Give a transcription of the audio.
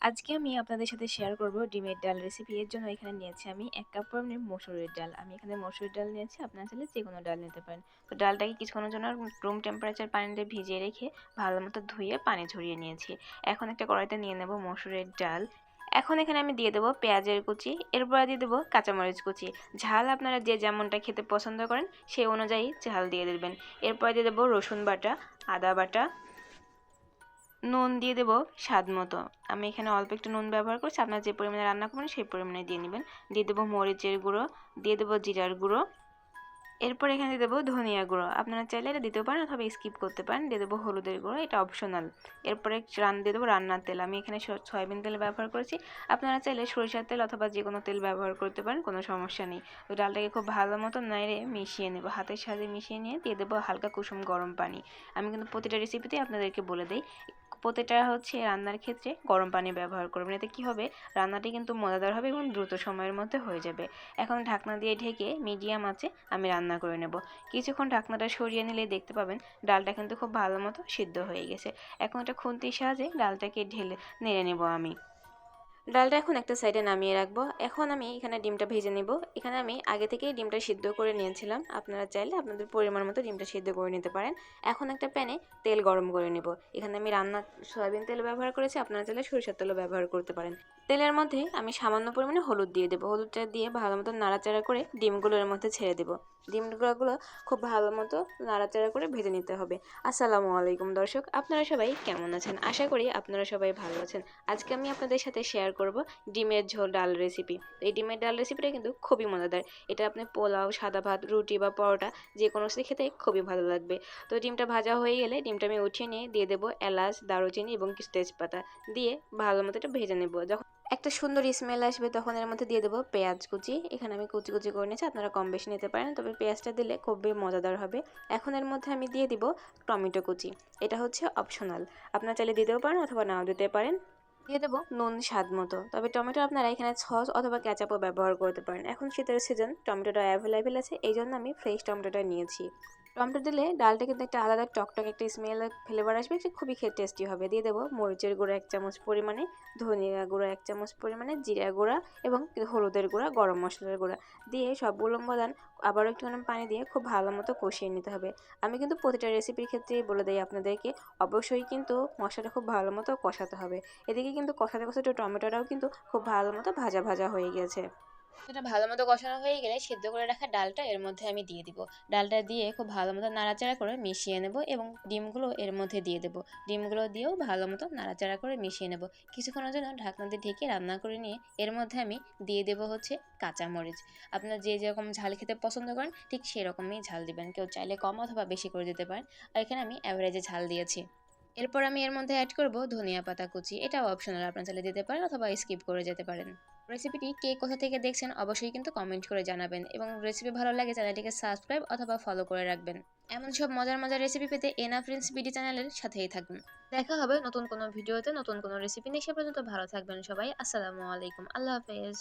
আজকে আমি আপনাদের সাথে শেয়ার করব ডিমের ডাল রেসিপি। এর জন্য এখানে নিয়েছি আমি 1 কাপ পরিমাণে মসুরের ডাল। আমি এখানে মসুরের ডাল নিয়েছি, আপনারা চাইলে যে কোনো ডাল নিতে পারেন। তো ডালটাকে কিছুক্ষণের জন্য রুম টেম্পারেচার পানিতে ভিজিয়ে রেখে ভালো মতো ধুয়ে পানি ঝরিয়ে নিয়েছি। এখন একটা কড়াইতে নিয়ে নেব মসুরের ডাল। এখন এখানে আমি দিয়ে দেবো পেঁয়াজের কুচি, এরপর দিয়ে দেবো কাঁচামরিচ কুচি। ঝাল আপনারা যে যেমনটা খেতে পছন্দ করেন সেই অনুযায়ী ঝাল দিয়ে দেবেন। এরপর দিয়ে দেবো রসুন বাটা, আদা বাটা, নুন দিয়ে দেবো স্বাদ মতো। আমি এখানে অল্প একটু নুন ব্যবহার করছি, আপনারা যে পরিমাণে রান্না করবেন সেই পরিমাণে দিয়ে নেবেন। দিয়ে দেবো মরিচের গুঁড়ো, দিয়ে দেবো জিরার গুঁড়ো, এরপর এখানে দিয়ে দেবো ধনিয়া গুঁড়ো। আপনারা চাইলে এটা দিতেও পারেন অথবা স্কিপ করতে পারেন। দিয়ে দেবো হলুদের গুঁড়ো, এটা অপশনাল। এরপরে দিয়ে দেবো রান্নার তেল। আমি এখানে সয়াবিন তেল ব্যবহার করেছি, আপনারা চাইলে সরিষার তেল অথবা যে কোনো তেল ব্যবহার করতে পারেন, কোনো সমস্যা নেই। তো ডালটাকে খুব ভালো মতো নেড়ে মিশিয়ে নেব, হাতের সাথে মিশিয়ে নিয়ে দিয়ে দেবো হালকা কুসুম গরম পানি। আমি কিন্তু প্রতিটা রেসিপিতে আপনাদেরকে বলে দিই, প্রতিটা রান্নার ক্ষেত্রে গরম পানি ব্যবহার করবেন। এতে কী হবে, রান্নাটি কিন্তু মজাদার হবে এবং দ্রুত সময়ের মধ্যে হয়ে যাবে। এখন ঢাকনা দিয়ে ঢেকে মিডিয়াম আঁচে আমি রান্না করে নেব। কিছুক্ষণ ঢাকনাটা সরিয়ে নিলে দেখতে পাবেন ডালটা কিন্তু খুব ভালো মতো সিদ্ধ হয়ে গেছে। এখন একটা খুন্তির সাহায্যে ডালটাকে ঢেলে নেড়ে নেব আমি। ডালটা এখন একটা সাইডে নামিয়ে রাখবো। এখন আমি এখানে ডিমটা ভেজে নিব। এখানে আমি আগে থেকেই ডিমটা সিদ্ধ করে নিয়েছিলাম, আপনারা চাইলে আপনাদের পরিমাণ মতো ডিমটা সিদ্ধ করে নিতে পারেন। এখন একটা প্যানে তেল গরম করে নিব। এখানে আমি সয়াবিন তেল ব্যবহার করেছি, আপনারা চাইলে সরিষার তেলও ব্যবহার করতে পারেন। তেলের মধ্যে আমি সামান্য পরিমাণে হলুদ দিয়ে দেবো। হলুদটা দিয়ে ভালো মতো নাড়াচাড়া করে ডিমগুলো এর মধ্যে ছেড়ে দেবো। ডিমগুলো খুব ভালো মতো নাড়াচাড়া করে ভেজে নিতে হবে। আসসালামু আলাইকুম দর্শক, আপনারা সবাই কেমন আছেন? আশা করি আপনারা সবাই ভালো আছেন। আজকে আমি আপনাদের সাথে শেয়ার করব ডিমের ঝোল ডাল রেসিপি। এই ডিমের ডাল রেসিপিটা কিন্তু খুবই মজাদার। এটা আপনি পোলাও, সাদা ভাত, রুটি বা পরোটা যে কোনো সাথে খেতে খুবই ভালো লাগবে। তো ডিমটা ভাজা হয়ে গেলে ডিমটা আমি উঠিয়ে নিয়ে দিয়ে দেবো এলাচ, দারুচিনি এবং কিছু তেজপাতা দিয়ে ভালো মতো এটা ভেজে নেব। যখন একটা সুন্দর স্মেল আসবে তখন এর মধ্যে দিয়ে দেবো পেঁয়াজ কুচি। এখানে আমি কুচি কুচি করে নিয়েছি, আপনারা কম বেশি নিতে পারেন, তবে পেঁয়াজটা দিলে খুবই মজাদার হবে। এখন এর মধ্যে আমি দিয়ে দিব টমেটো কুচি। এটা হচ্ছে অপশনাল, আপনারা চাইলে দিতেও পারেন অথবা নাও দিতে পারেন। দিয়ে দেবো নুন স্বাদ মতো, তবে টমেটো আপনারা এখানে সস অথবা কেচাপও ব্যবহার করতে পারেন। এখন শীতের সিজন, টমেটোটা অ্যাভেলেবেল আছে, এই জন্য আমি ফ্রেশ টমেটোটা নিয়েছি। টমেটো দিলে ডালটা কিন্তু একটা আলাদা টকটক একটা স্মেল ফ্লেভার আসবে, যে খুবই খেতে টেস্টি হবে। দিয়ে দেবো মরিচের গুঁড়ো 1 চামচ পরিমাণে, ধনিয়া গুঁড়ো 1 চামচ পরিমাণে, জিরা গুঁড়া এবং হলুদের গুঁড়া, গরম মশলার গুঁড়া দিয়ে সবগুলো উপাদান আবারও একটুখানি পানি দিয়ে খুব ভালো মতো কষিয়ে নিতে হবে। আমি কিন্তু প্রতিটা রেসিপির ক্ষেত্রেই বলে দিই আপনাদেরকে, অবশ্যই কিন্তু মশলাটা খুব ভালো মতো কষাতে হবে। এদিকে কিন্তু কষাতে কষাতে টমেটোটাও কিন্তু খুব ভালো মতো ভাজা ভাজা হয়ে গেছে। এটা ভালো মতো কষানো হয়ে গেলে সিদ্ধ করে রাখা ডালটা এর মধ্যে আমি দিয়ে দিব। ডালটা দিয়ে খুব ভালো মতো নাড়াচাড়া করে মিশিয়ে নেব এবং ডিমগুলো এর মধ্যে দিয়ে দেবো। ডিমগুলো দিয়েও ভালো মতো নাড়াচাড়া করে মিশিয়ে নেব। কিছুক্ষণের জন্য ঢাকনা দিয়ে ঢেকে রান্না করে নিয়ে এর মধ্যে আমি দিয়ে দেবো কাঁচামরিচ। আপনারা যে যেরকম ঝাল খেতে পছন্দ করেন ঠিক সেরকমই ঝাল দিবেন, কেউ চাইলে কম অথবা বেশি করে দিতে পারেন। আর এখানে আমি অ্যাভারেজে ঝাল দিয়েছি। এরপর আমি এর মধ্যে অ্যাড করব ধনিয়া পাতা কুচি। এটাও অপশনাল, আপনারা চাইলে দিতে পারেন অথবা স্কিপ করে যেতে পারেন। রেসিপিটি কে কোথা থেকে দেখছেন অবশ্যই কিন্তু কমেন্ট করে জানাবেন, এবং রেসিপি ভালো লাগে চ্যানেলটিকে সাবস্ক্রাইব অথবা ফলো করে রাখবেন। এমন সব মজার মজার রেসিপি পেতে এনা ফ্রেন্ডস বিডি চ্যানেলের সাথেই থাকুন। দেখা হবে নতুন কোনো ভিডিওতে নতুন কোনো রেসিপি নিয়ে। সে পর্যন্ত ভালো থাকবেন সবাই। আসসালামু আলাইকুম, আল্লাহ হাফেজ।